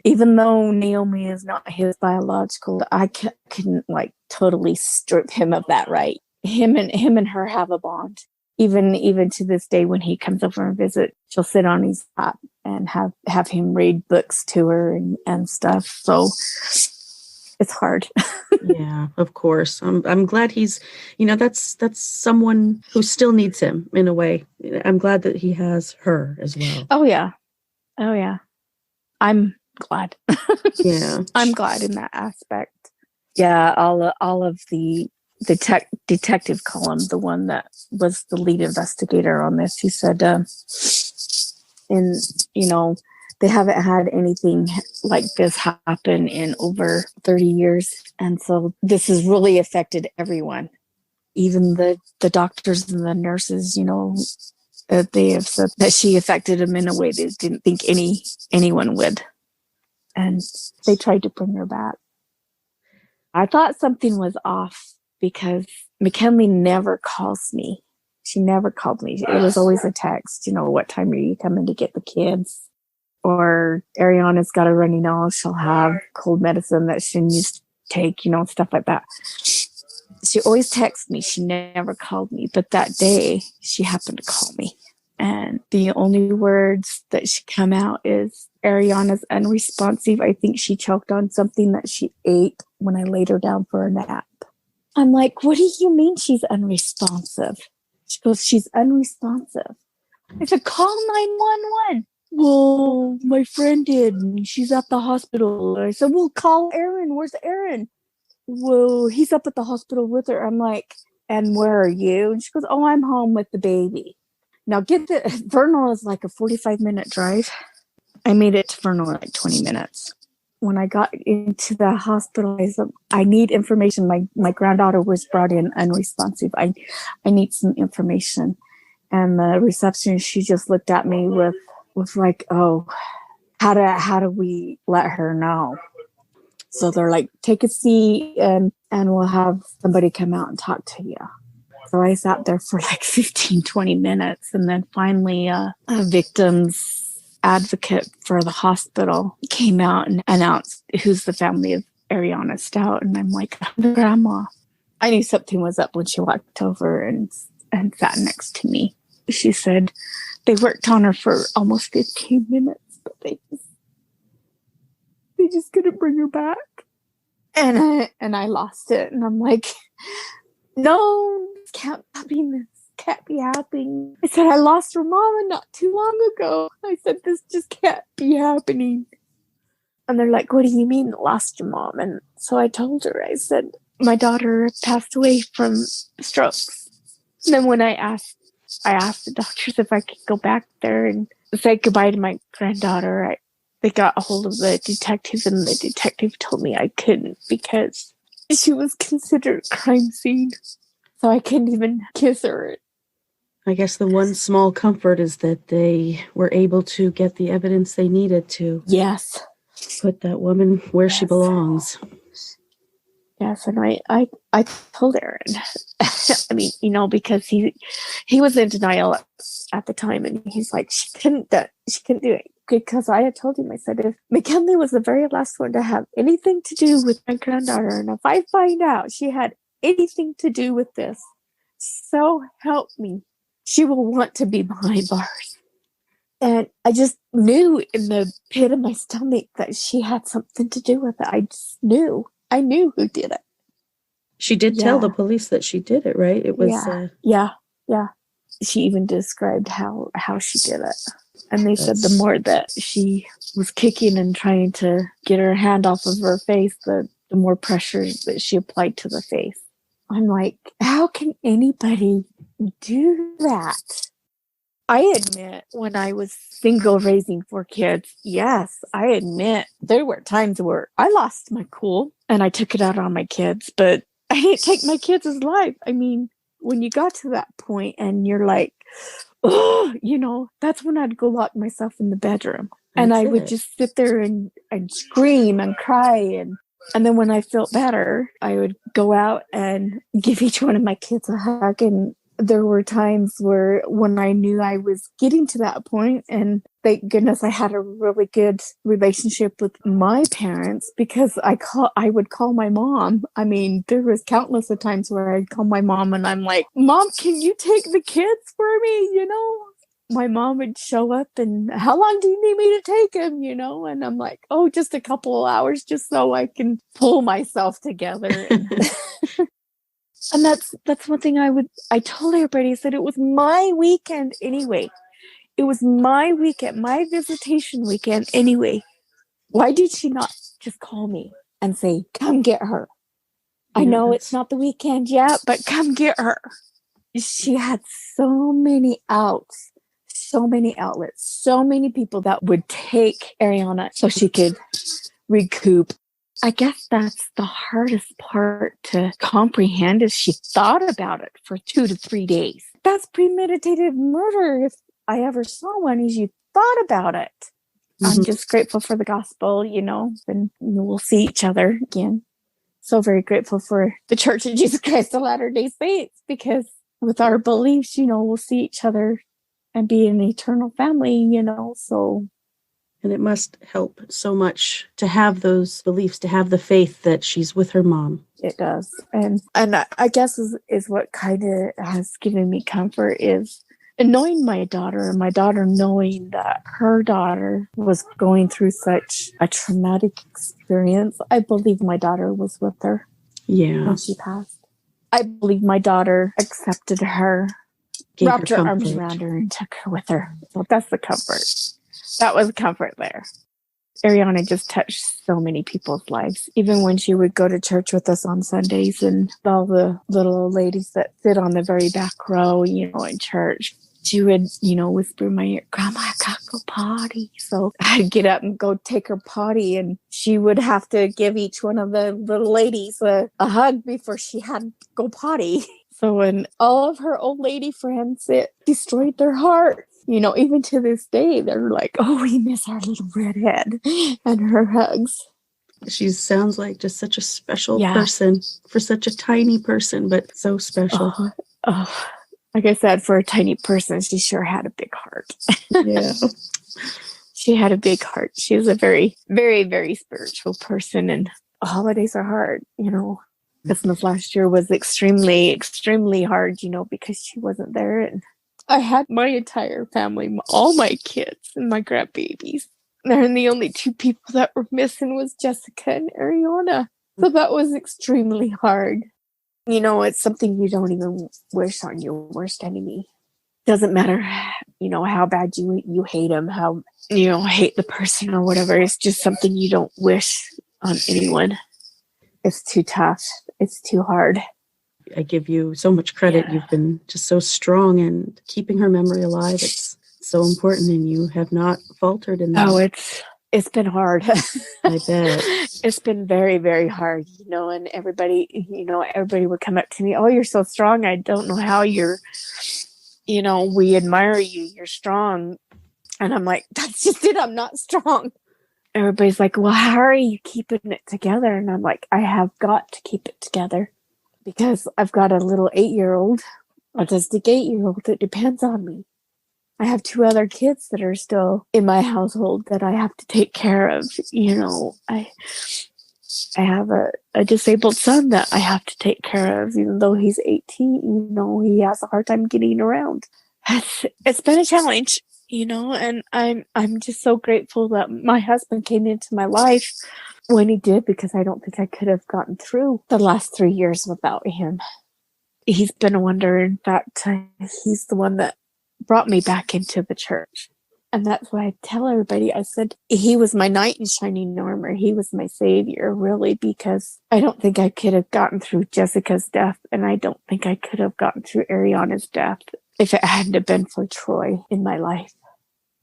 even though Naomi is not his biological, I couldn't totally strip him of that right. Him and her have a bond. Even to this day, when he comes over and visit, she'll sit on his lap and have him read books to her and stuff. So it's hard. Yeah, of course. I'm glad he's, that's someone who still needs him in a way. I'm glad that he has her as well. Oh yeah. I'm glad. Yeah, I'm glad in that aspect. Yeah, all of the detective column, the one that was the lead investigator on this, he said, they haven't had anything like this happen in over 30 years. And so this has really affected everyone. Even the doctors and the nurses, they have said that she affected them in a way they didn't think anyone would. And they tried to bring her back. I thought something was off because Mckenley never calls me. She never called me. It was always a text, what time are you coming to get the kids? Or Ariana's got a runny nose. She'll have cold medicine that she needs to take, stuff like that. She always texts me. She never called me. But that day, she happened to call me. And the only words that should come out is, Ariana's unresponsive. I think she choked on something that she ate when I laid her down for a nap. I'm like, what do you mean she's unresponsive? She goes, she's unresponsive. I said, call 911. Well, my friend did, and she's at the hospital. I said, well, call Aaron. Where's Aaron? Well, he's up at the hospital with her. I'm like, and where are you? And she goes, oh, I'm home with the baby. Now, Vernal is like a 45-minute drive. I made it to Vernal in like 20 minutes. When I got into the hospital, I said, I need information. My granddaughter was brought in unresponsive. I need some information. And the receptionist, she just looked at me with like, oh, how do we let her know? So they're like, take a seat and we'll have somebody come out and talk to you. So I sat there for like 15, 20 minutes. And then finally a victim's advocate for the hospital came out and announced who's the family of Arianna Stout. And I'm like, the grandma. I knew something was up when she walked over and sat next to me. She said they worked on her for almost 15 minutes, but they just couldn't bring her back. And I lost it. And I'm like, no, this can't be happening. I said, I lost her mama not too long ago. I said, this just can't be happening. And they're like, what do you mean lost your mom? And so I told her, I said, my daughter passed away from strokes. And then when I asked the doctors if I could go back there and say goodbye to my granddaughter, they got a hold of the detective, and the detective told me I couldn't because she was considered a crime scene. So I couldn't even kiss her. I guess the one small comfort is that they were able to get the evidence they needed to put that woman where she belongs. Yes, and I told Aaron, I mean, because he was in denial at the time, and he's like, she couldn't do it. Because I had told him, I said, if Mckenley was the very last one to have anything to do with my granddaughter, and if I find out she had anything to do with this, so help me, she will want to be behind bars. And I just knew in the pit of my stomach that she had something to do with it. I just knew. I knew who did it. She did tell the police that she did it, right? It was yeah. She even described how she did it. And they said the more that she was kicking and trying to get her hand off of her face, the more pressure that she applied to the face. I'm like, how can anybody do that? I admit, when I was single raising 4 kids, yes, I admit there were times where I lost my cool and I took it out on my kids, but I didn't take my kids' life. I mean, when you got to that point and you're like, oh, that's when I'd go lock myself in the bedroom. And I would just sit there and scream and cry. And then when I felt better, I would go out and give each one of my kids a hug. And there were times when I knew I was getting to that point, and thank goodness I had a really good relationship with my parents, because I would call my mom. I mean, there was countless of times where I'd call my mom and I'm like, Mom, can you take the kids for me? My mom would show up and, how long do you need me to take him? And I'm like, oh, just a couple of hours, just so I can pull myself together. And that's one thing I told everybody, I said it was my weekend anyway. It was my weekend, my visitation weekend anyway. Why did she not just call me and say, come get her? I know it's not the weekend yet, but come get her. She had so many outs. So many outlets, so many people that would take Ariana so she could recoup. I guess that's the hardest part to comprehend, is she thought about it for 2 to 3 days. That's premeditated murder. If I ever saw one, is you thought about it. Mm-hmm. I'm just grateful for the gospel, and we'll see each other again. So very grateful for the Church of Jesus Christ of Latter-day Saints, because with our beliefs, we'll see each other and be an eternal family, so. And it must help so much to have those beliefs, to have the faith that she's with her mom. It does. And I guess is what kind of has given me comfort, is knowing my daughter, and my daughter knowing that her daughter was going through such a traumatic experience. I believe my daughter was with her when she passed. I believe my daughter accepted her, wrapped her arms around her, and took her with her. So that's the comfort. That was comfort there. Ariana just touched so many people's lives. Even when she would go to church with us on Sundays, and all the little old ladies that sit on the very back row, in church, she would, whisper in my ear, Grandma, I gotta go potty. So I'd get up and go take her potty, and she would have to give each one of the little ladies a hug before she had to go potty. So when all of her old lady friends, it destroyed their heart. Even to this day, they're like, oh, we miss our little redhead and her hugs. She sounds like just such a special person, for such a tiny person, but so special. Oh, like I said, for a tiny person, she sure had a big heart. Yeah. She had a big heart. She was a very, very, very spiritual person, and holidays are hard, Christmas last year was extremely, extremely hard, because she wasn't there. And I had my entire family, all my kids and my grandbabies. And the only 2 people that were missing was Jessica and Ariana. So that was extremely hard. It's something you don't even wish on your worst enemy. Doesn't matter, how bad you hate them, how, hate the person or whatever. It's just something you don't wish on anyone. It's too tough. It's too hard. I give you so much credit. You've been just so strong, and keeping her memory alive. It's so important, and you have not faltered in that. Oh, it's been hard. I bet. It's been very, very hard, and everybody would come up to me, oh, you're so strong. I don't know how you're, we admire you. You're strong. And I'm like, that's just it. I'm not strong. Everybody's like, well, how are you keeping it together? And I'm like, I have got to keep it together, because I've got a little 8-year-old, autistic 8-year-old that depends on me. I have 2 other kids that are still in my household that I have to take care of. I have a disabled son that I have to take care of, even though he's 18. He has a hard time getting around. It's been a challenge. And I'm just so grateful that my husband came into my life when he did, because I don't think I could have gotten through the last 3 years without him. He's been a wonder. In fact, he's the one that brought me back into the church. And that's why I tell everybody, I said, he was my knight in shining armor. He was my savior, really, because I don't think I could have gotten through Jessica's death, and I don't think I could have gotten through Ariana's death if it hadn't have been for Troy in my life.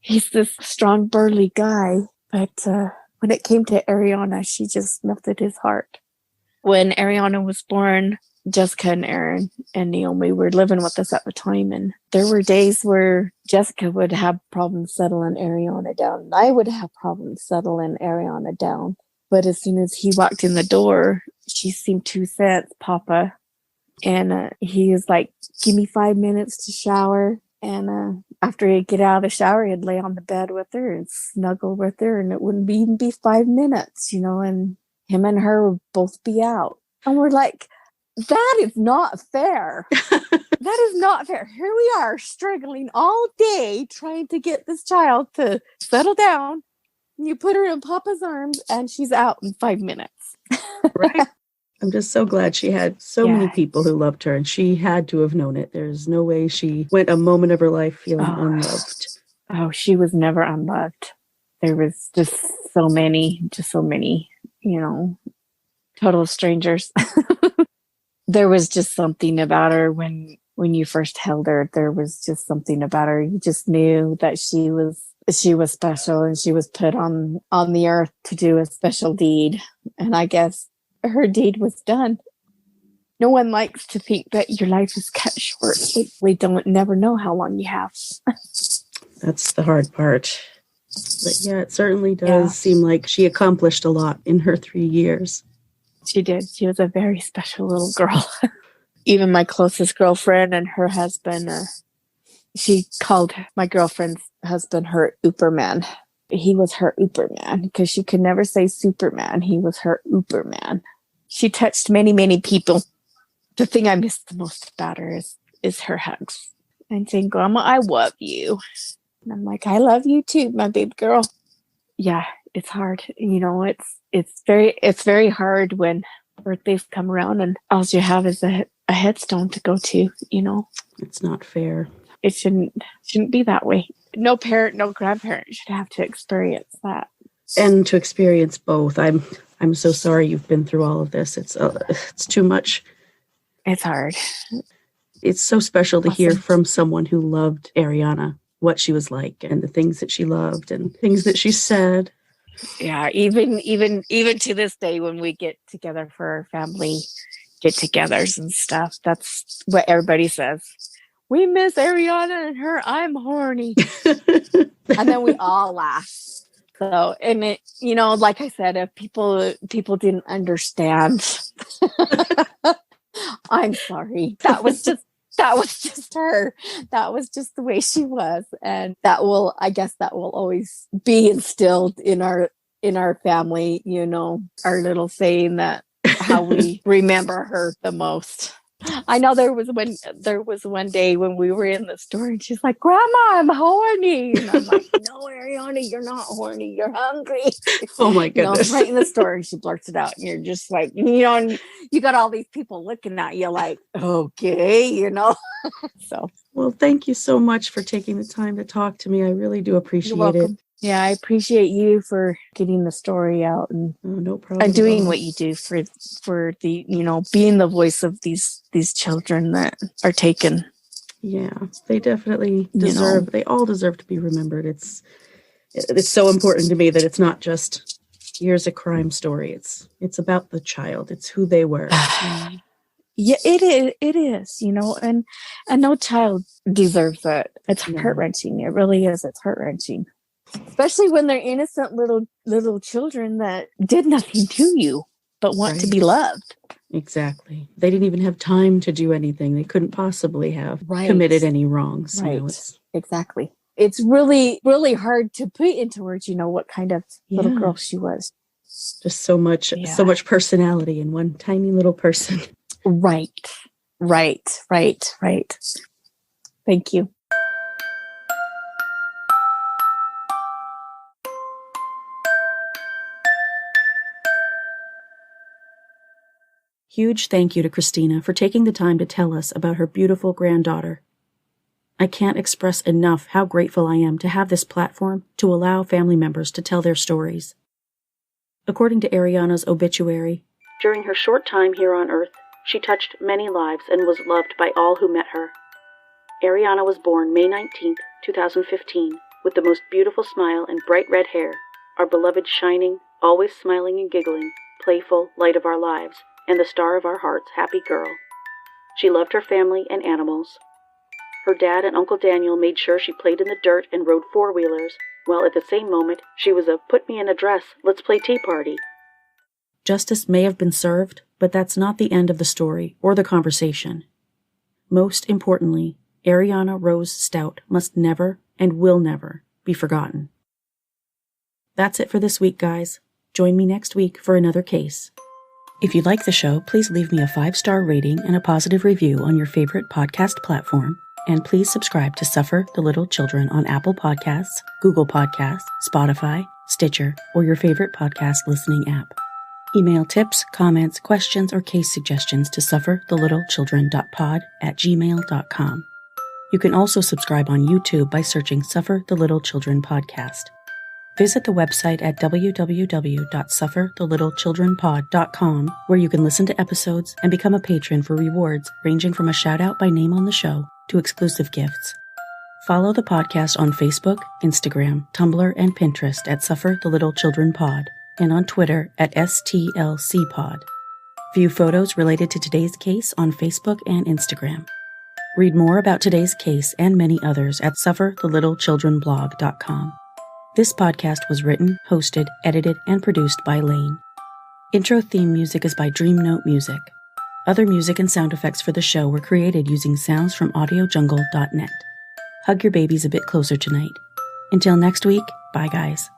He's this strong, burly guy, but when it came to Ariana, she just melted his heart. When Ariana was born, Jessica and Aaron and Naomi were living with us at the time. And there were days where Jessica would have problems settling Ariana down. And I would have problems settling Ariana down. But as soon as he walked in the door, she seemed to sense Papa. And he was like, give me 5 minutes to shower. And after he'd get out of the shower, he'd lay on the bed with her and snuggle with her. And it wouldn't even be 5 minutes, and him and her would both be out. And we're like, that is not fair. That is not fair. Here we are struggling all day trying to get this child to settle down. You put her in Papa's arms and she's out in 5 minutes. Right. I'm just so glad she had so many people who loved her, and she had to have known it. There's no way she went a moment of her life feeling unloved. Oh, she was never unloved. There was just so many, total strangers. There was just something about her when you first held her. There was just something about her. You just knew that she was special, and she was put on the earth to do a special deed. And I guess her deed was done. No one likes to think that your life is cut short. We don't never know how long you have. That's the hard part. But yeah, it certainly does seem like she accomplished a lot in her 3 years. She did. She was a very special little girl. Even my closest girlfriend and her husband, she called my girlfriend's husband her Uberman. He was her Uberman because she could never say Superman. He was her Uberman. She touched many, many people. The thing I miss the most about her is her hugs. And saying, Grandma, I love you. And I'm like, I love you too, my baby girl. Yeah, it's hard. It's very hard when birthdays come around and all you have is a headstone to go to, It's not fair. It shouldn't be that way. No parent, no grandparent should have to experience that. And to experience both. I'm so sorry you've been through all of this. It's too much. It's hard. It's so special to hear from someone who loved Ariana, what she was like and the things that she loved and things that she said. Yeah, even to this day when we get together for our family get-togethers and stuff, that's what everybody says. We miss Ariana and her, I'm horny. And then we all laugh. So, and it, like I said, if people didn't understand, I'm sorry. That was just her. That was just the way she was. And I guess that will always be instilled in our family, our little saying that how we remember her the most. I know there was one day when we were in the store and she's like, Grandma, I'm horny. And I'm like, no, Ariana, you're not horny. You're hungry. Oh my goodness. Right in the store. And she blurts it out. And you're just like, and you got all these people looking at you like, okay, So. Well, thank you so much for taking the time to talk to me. I really do appreciate it. Yeah, I appreciate you for getting the story out and no problem and doing what you do for the being the voice of these children that are taken. Yeah, they definitely deserve. They all deserve to be remembered. It's so important to me that it's not just here's a crime story. It's about the child. It's who they were. Yeah, it is, and no child deserves it. It's heart-wrenching. It really is. It's heart-wrenching. Especially when they're innocent little children that did nothing to you but want to be loved. Exactly. They didn't even have time to do anything. They couldn't possibly have committed any wrongs. Right. Exactly. It's really, really hard to put into words, what kind of little girl she was. Just so much personality in one tiny little person. Right. Thank you. Huge thank you to Christina for taking the time to tell us about her beautiful granddaughter. I can't express enough how grateful I am to have this platform to allow family members to tell their stories. According to Ariana's obituary, during her short time here on Earth, she touched many lives and was loved by all who met her. Ariana was born May 19, 2015, with the most beautiful smile and bright red hair, our beloved shining, always smiling and giggling, playful light of our lives, and the star of our hearts, happy girl, She loved her family and animals. Her dad and Uncle Daniel made sure she played in the dirt and rode four-wheelers, while at the same moment she was a put me in a dress, let's play tea party. Justice may have been served, but that's not the end of the story or the conversation. Most importantly, Arianna Rose Stout must never and will never be forgotten. That's it for this week, guys. Join me next week for another case. If you like the show, please leave me a 5-star rating and a positive review on your favorite podcast platform, and please subscribe to Suffer the Little Children on Apple Podcasts, Google Podcasts, Spotify, Stitcher, or your favorite podcast listening app. Email tips, comments, questions, or case suggestions to sufferthelittlechildren.pod@gmail.com. You can also subscribe on YouTube by searching Suffer the Little Children Podcast. Visit the website at www.sufferthelittlechildrenpod.com, where you can listen to episodes and become a patron for rewards ranging from a shout-out by name on the show to exclusive gifts. Follow the podcast on Facebook, Instagram, Tumblr, and Pinterest at Suffer the Little Children Pod, and on Twitter at STLCpod. View photos related to today's case on Facebook and Instagram. Read more about today's case and many others at sufferthelittlechildrenblog.com. This podcast was written, hosted, edited, and produced by Lane. Intro theme music is by Dream Note Music. Other music and sound effects for the show were created using sounds from audiojungle.net. Hug your babies a bit closer tonight. Until next week, bye guys.